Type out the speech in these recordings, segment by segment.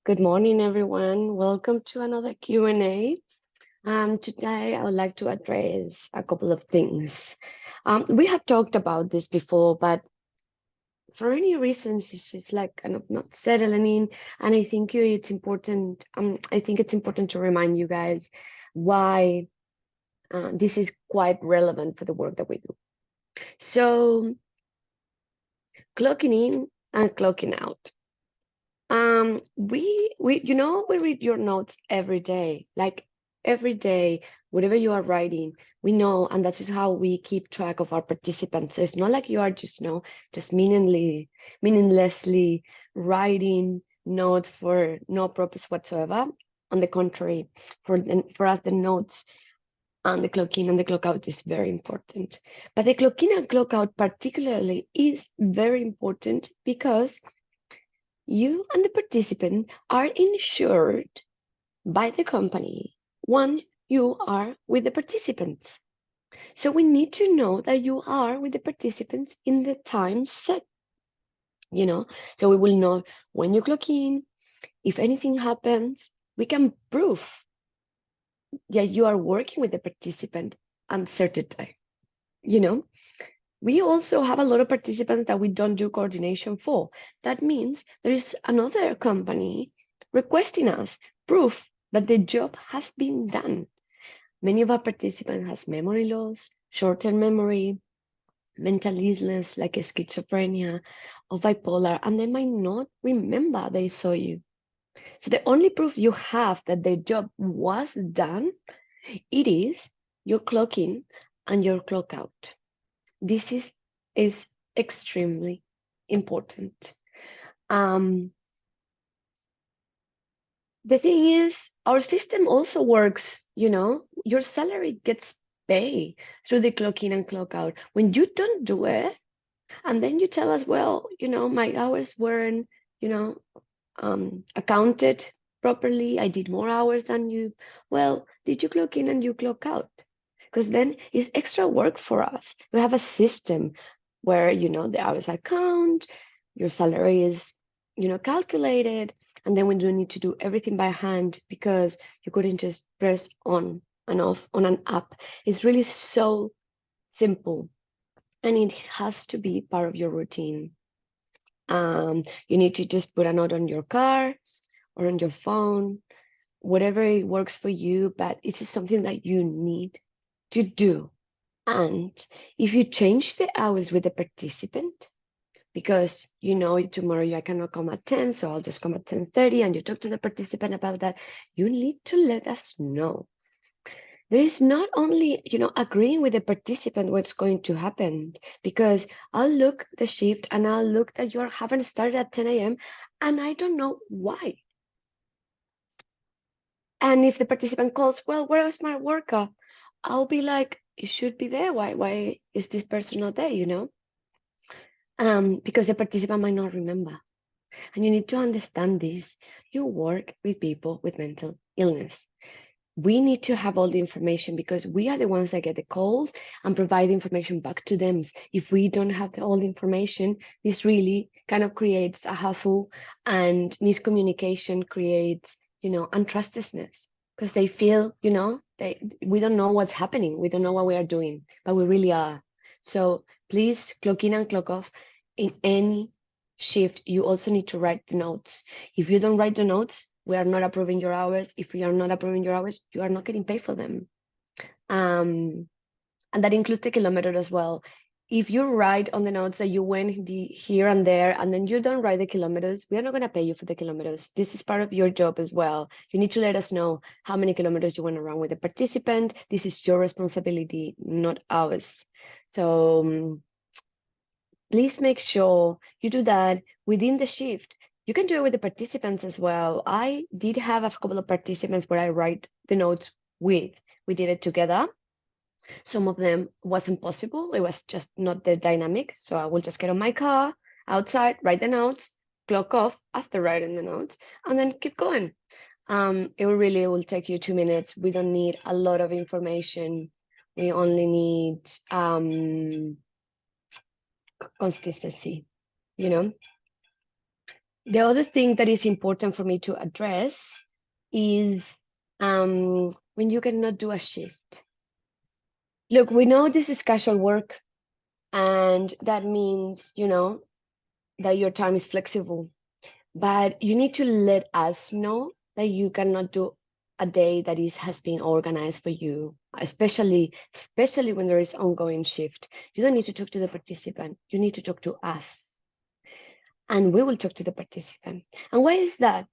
Good morning, everyone. Welcome to another Q&A. Today, I would like to address a couple of things. We have talked about this before, but for any reasons, it's just like kind of not settling in. And I think it's important. I think it's important to remind you guys why this is quite relevant for the work that we do. So, clocking in and clocking out. We read your notes every day, like every day, whatever you are writing, we know, and that is how we keep track of our participants. So it's not like you are just meaninglessly writing notes for no purpose whatsoever. On the contrary, for us, the notes and the clock in and the clock out is very important. But the clock in and clock out particularly is very important because you and the participant are insured by the company when you are with the participants. So we need to know that you are with the participants in the time set, so we will know when you clock in. If anything happens, we can prove that you are working with the participant at certain time, you know. We also have a lot of participants that we don't do coordination for. That means there is another company requesting us proof that the job has been done. Many of our participants has memory loss, short-term memory, mental illness like schizophrenia or bipolar, and they might not remember they saw you. So the only proof you have that the job was done, it is your clock in and your clock out. This is extremely important. The thing is, our system also works, your salary gets paid through the clock in and clock out. When you don't do it, and then you tell us, well, my hours weren't, accounted properly. I did more hours than you. Well, did you clock in and you clock out? Because then it's extra work for us. We have a system where, the hours are count, your salary is, calculated, and then we don't need to do everything by hand because you couldn't just press on and off on an app. It's really so simple, and it has to be part of your routine. You need to just put a note on your car or on your phone, whatever it works for you, but it is something that you need to do. And if you change the hours with the participant, because tomorrow I cannot come at 10, so I'll just come at 10:30, and you talk to the participant about that, you need to let us know. There is not only, agreeing with the participant what's going to happen, because I'll look the shift and I'll look that you haven't started at 10 a.m. and I don't know why. And if the participant calls, well, where is my worker? I'll be like, it should be there. Why is this person not there, because the participant might not remember. And you need to understand this. You work with people with mental illness. We need to have all the information because we are the ones that get the calls and provide the information back to them. If we don't have all the information, this really kind of creates a hassle, and miscommunication creates, untrustedness, because they feel, we don't know what's happening. We don't know what we are doing, but we really are. So please clock in and clock off. In any shift, you also need to write the notes. If you don't write the notes, we are not approving your hours. If we are not approving your hours, you are not getting paid for them. And that includes the kilometer as well. If you write on the notes that you went here and there, and then you don't write the kilometers, we are not going to pay you for the kilometers. This is part of your job as well. You need to let us know how many kilometers you went around with the participant. This is your responsibility, not ours. So please make sure you do that within the shift. You can do it with the participants as well. I did have a couple of participants where I write the notes with. We did it together. Some of them wasn't possible. It was just not the dynamic. So I will just get on my car outside, write the notes, clock off after writing the notes, and then keep going. It will take you 2 minutes. We don't need a lot of information. We only need consistency, The other thing that is important for me to address is when you cannot do a shift. Look, we know this is casual work, and that means, that your time is flexible, but you need to let us know that you cannot do a day that has been organized for you, especially when there is ongoing shift. You don't need to talk to the participant. You need to talk to us, and we will talk to the participant. And why is that?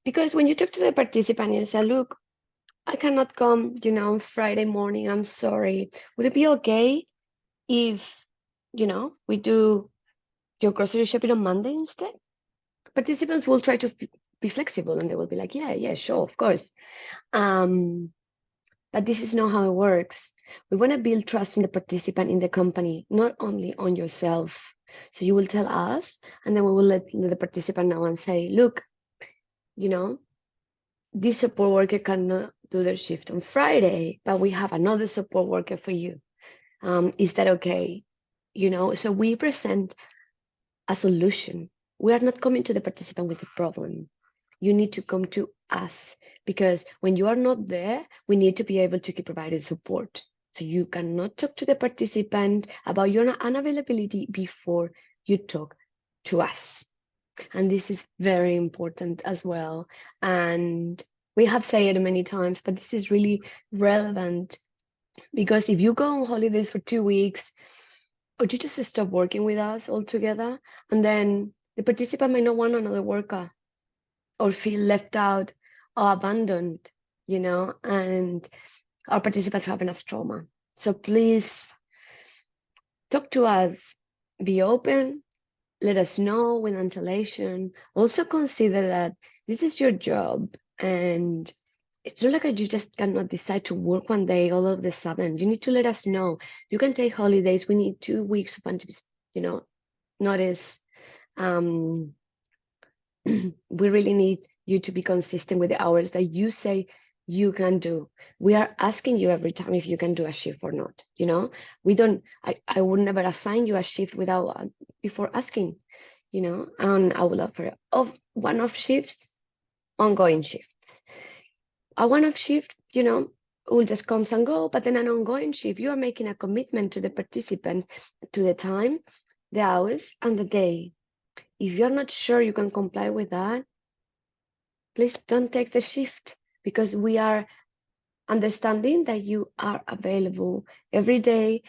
Because when you talk to the participant, you say, look, I cannot come, Friday morning. I'm sorry. Would it be okay if, we do your grocery shopping on Monday instead? Participants will try to be flexible, and they will be like, yeah, sure, of course. But this is not how it works. We want to build trust in the participant, in the company, not only on yourself. So you will tell us, and then we will let the participant know and say, look, this support worker cannot do their shift on Friday, but we have another support worker for you. Is that okay? So we present a solution. We are not coming to the participant with a problem. You need to come to us, because when you are not there, we need to be able to keep providing support. So you cannot talk to the participant about your unavailability before you talk to us. And this is very important as well. And we have said it many times, but this is really relevant, because if you go on holidays for 2 weeks, or you just stop working with us altogether, and then the participant might not want another worker, or feel left out or abandoned, and our participants have enough trauma. So please talk to us, be open, let us know with antellation. Also consider that this is your job, and it's not like you just cannot decide to work one day all of a sudden. You need to let us know. You can take holidays. We need 2 weeks of notice. We really need you to be consistent with the hours that you say you can do. We are asking you every time if you can do a shift or not. We don't. I would never assign you a shift without before asking. And I will offer one-off shifts, ongoing shifts. A one-off shift, will just comes and go, but then an ongoing shift, you are making a commitment to the participant, to the time, the hours, and the day. If you're not sure you can comply with that, please don't take the shift, because we are understanding that you are available every day,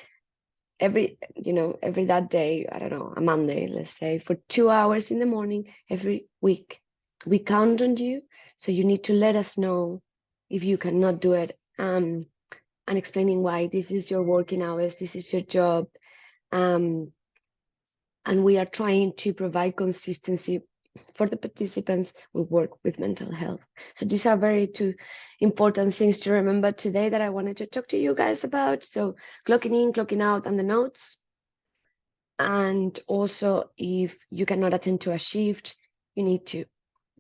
every that day, I don't know, a Monday, let's say, for 2 hours in the morning every week. We count on you, so you need to let us know if you cannot do it, and explaining why. This is your working hours, this is your job, and we are trying to provide consistency for the participants who work with mental health. So these are very two important things to remember today that I wanted to talk to you guys about. So clocking in, clocking out, and the notes. And also, if you cannot attend to a shift, you need to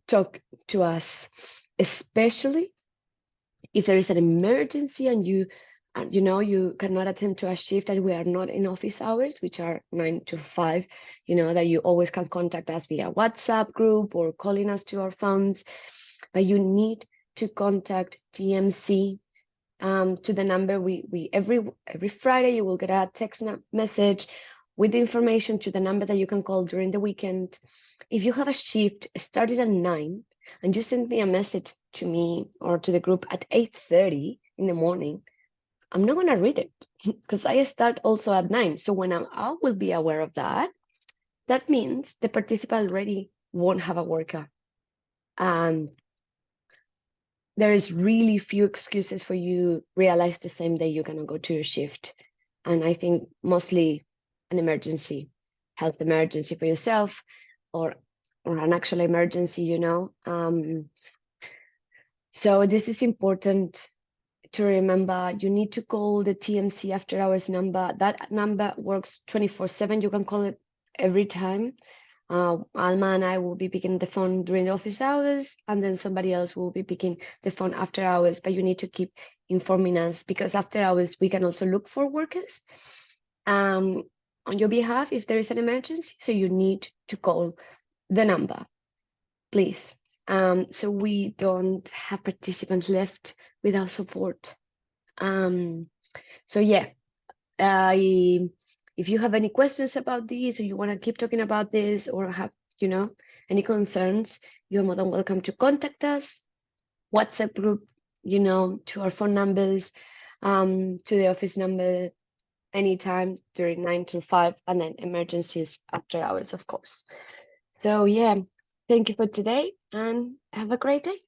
talk to us, especially if there is an emergency and you cannot attend to a shift and we are not in office hours, which are 9 to 5, that you always can contact us via WhatsApp group or calling us to our phones. But you need to contact TMC to the number we every Friday you will get a text message with the information to the number that you can call during the weekend. If you have a shift starting at 9 and you send me a message to me or to the group at 8:30 in the morning, I'm not going to read it because I start also at 9. So when I will be aware of that, that means the participant already won't have a worker. There is really few excuses for you realize the same day you're going to go to your shift. And I think mostly an emergency, health emergency for yourself, or an actual emergency, So this is important to remember. You need to call the TMC after hours number. That number works 24/7. You can call it every time. Alma and I will be picking the phone during the office hours, and then somebody else will be picking the phone after hours. But you need to keep informing us, because after hours we can also look for workers on your behalf if there is an emergency. So you need to call the number. please. So we don't have participants left without support. So yeah, if you have any questions about this, or you want to keep talking about this, or have, any concerns, you're more than welcome to contact us. WhatsApp group, to our phone numbers, to the office number, anytime during 9 to 5, and then emergencies after hours, of course. So yeah, thank you for today and have a great day.